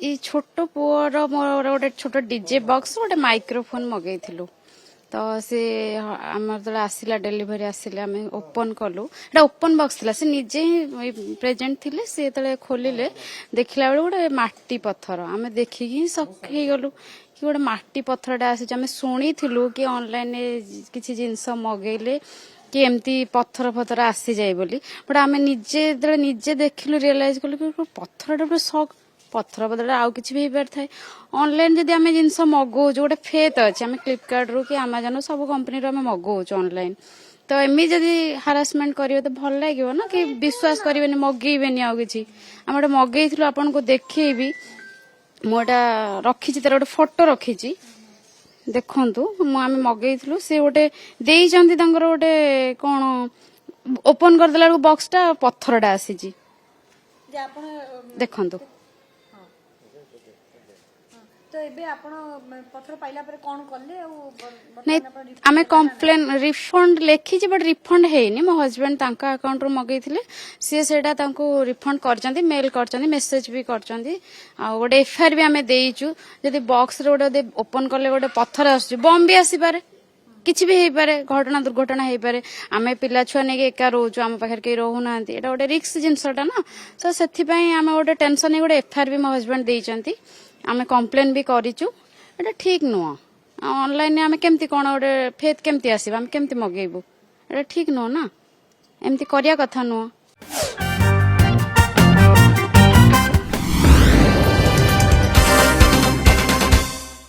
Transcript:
ई छोट पुअर मोर गोटे छोट डीजे बॉक्स गोटे माइक्रोफोन मगेइथिलु तो से आमर जो आसला डेलीवरी आसिले आम ओपन कलु एटा ओपन बॉक्स थिला से निजे ही प्रेजेंट थिले से तले खोलिले देखला बेले गोटे माटी पत्थर आम देखिकी शक हो गलु कि गोटे माटी पत्थरटा आसी आम शुणी कि ऑनलाइन किसी जिनस मगेले कि एमती पत्थर फथर आसी जाए बोली बट आम निजे निजे देखिलु रियलाइज कलु कि पत्थरटा पूरा शक पत्थर बदल आउ किसी भी पार थाए ऑनलाइन जदि आम जिनस मगाऊ गोटे फेथ अच्छे आम फ्लिपकार्ट रू कि अमेजन सब कंपनी आम मगाऊ ऑनलाइन तो एमि जदि हारासमेंट करेंगे तो भल लगे ना कि विश्वास करेंगे मगेबे आउ कि आम गोटे मगेलु आपन को देखेबी मुझा रखी तार गोटे फोटो रखी देखु आम मगेलु सी गोटे गोटे कौन ओपन करदेला बॉक्सटा पत्थरटा आसी देखु तो एबे आपण पत्थर पाइला पर कोन करले नहीं आमे complain refund Lekhi but refund हेनी मो हस्बैंड तांका अकाउंट रो मगेइथिले सी सेटा तांको रिफंड करचंदी मेल करचंदी मेसेज भी करचंदी आ गोटे एफआईआर भी आमे देइचु जदी बॉक्स रे गोटे ओपन करले गोटे पत्थर आसु बम भी आसी पारे किछि भी हेई पारे घटना दुर्घटना हेई पारे आमे पिला छुआ ने के एका रोजु आम पाखर के रहू नांती एटा गोटे रिस्क जिंसटा ना सो सेथि पई आमे गोटे टेंशन हे गोटे एफआईआर भी मो हस्बैंड देइचंती आमे कंप्लेन भी करिचु एटा ठीक नुह ऑनलाइन आमे केमती कोन गोटे फेथ केमती आसीबा आमे केमती मगेइबु एटा ठीक नुह ना एमती करिया कथा नुह